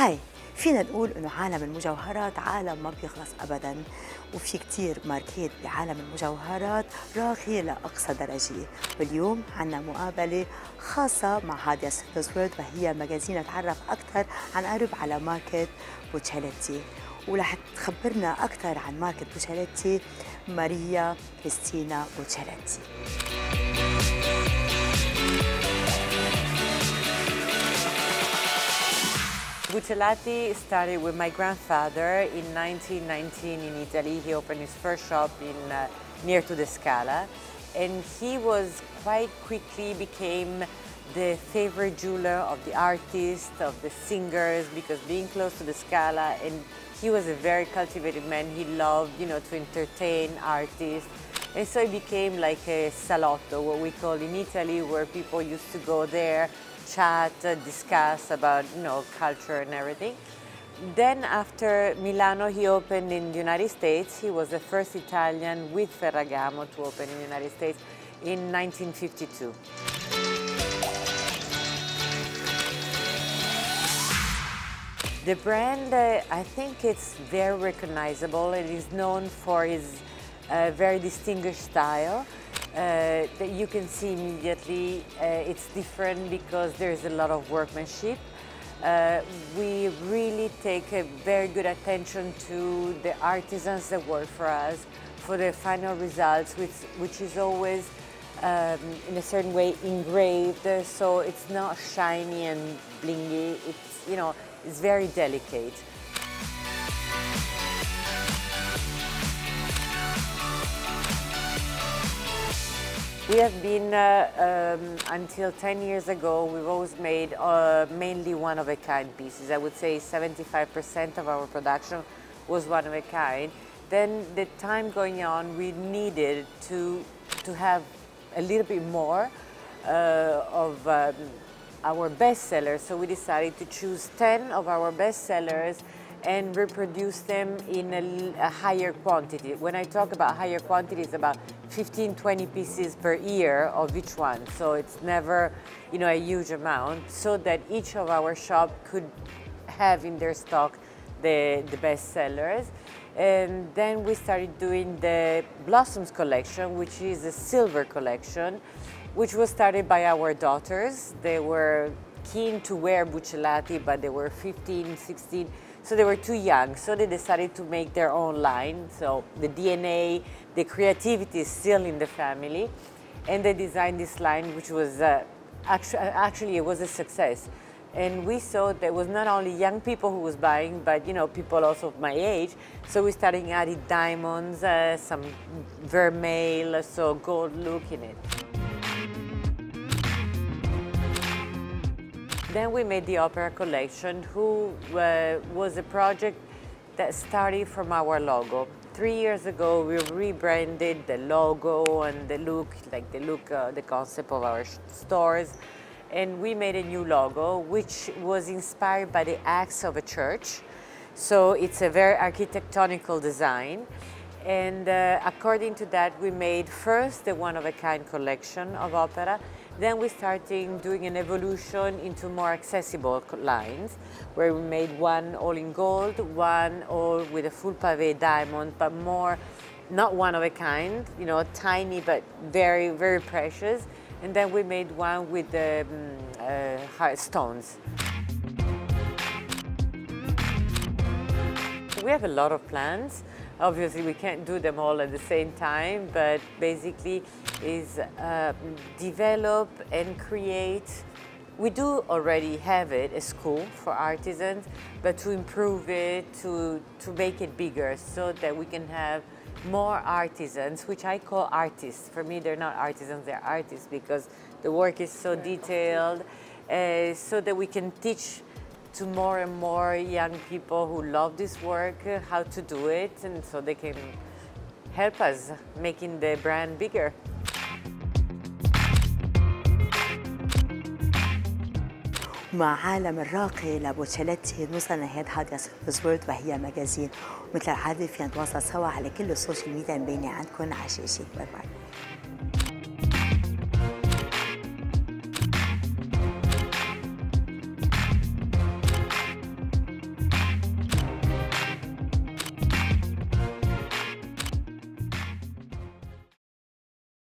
هاي فينا نقول إنه عالم المجوهرات عالم ما بيخلص أبداً، وفي كتير ماركات بعالم المجوهرات راقية لأقصى درجة. واليوم عنا مقابلة خاصة مع هاديا وهي مجازين تعرف أكثر عن قرب على ماركة بوتشاليتي، ورح تخبرنا أكثر عن ماركة بوتشاليتي ماريا كريستينا بوتشاليتي. Buccellati started with my grandfather in 1919 in Italy. He opened his first shop near to the Scala, and he was quite quickly became the favorite jeweler of the artists, of the singers, because being close to the Scala, and he was a very cultivated man. He loved, to entertain artists, and so it became like a salotto, what we call in Italy, where people used to go there, chat, discuss about culture and everything. Then after Milano, he opened in the United States. He was the first Italian with Ferragamo to open in the United States in 1952. The brand, I think it's very recognizable. It is known for its very distinguished style. That you can see immediately it's different because there's a lot of workmanship. We really take a very good attention to the artisans that work for us, for the final results, which is always in a certain way engraved, so it's not shiny and blingy. It's very delicate. We have been, until 10 years ago, we've always made mainly one-of-a-kind pieces. I would say 75% of our production was one-of-a-kind. Then the time going on, we needed to have a little bit more of our bestsellers. So we decided to choose 10 of our bestsellers and reproduce them in a higher quantity. When I talk about higher quantity, it's about 15, 20 pieces per year of each one. So it's never, a huge amount, so that each of our shop could have in their stock the best sellers. And then we started doing the Blossoms collection, which is a silver collection, which was started by our daughters. They were keen to wear Buccellati, but they were 15, 16, so they were too young, so they decided to make their own line. So the DNA, the creativity is still in the family, and they designed this line, which was actually it was a success. And we saw there was not only young people who was buying, but people also of my age. So we started adding diamonds, some vermeil, so gold look in it. Then we made the opera collection, who was a project that started from our logo. 3 years ago, we rebranded the logo and the look, the concept of our stores. And we made a new logo, which was inspired by the acts of a church. So it's a very architectonical design. And according to that, we made first the one-of-a-kind collection of opera. Then we started doing an evolution into more accessible lines, where we made one all in gold, one all with a full pavé diamond, but more, not one of a kind, tiny but very, very precious. And then we made one with the hard stones. We have a lot of plans. Obviously, we can't do them all at the same time, but basically is develop and create. We do already have it, a school for artisans, but to improve it, to make it bigger, so that we can have more artisans, which I call artists. For me, they're not artisans, they're artists, because the work is so detailed, so that we can teach to more and more young people who love this work how to do it, and so they can help us making the brand bigger. مع عالم الراقي لبوتشاليتي نوصل لنهاية هاديا وهي مجازين، ومثل العادة فينا نتواصل سوا على كل السوشيال ميديا مبينة عندكم على الشاشة. باي باي.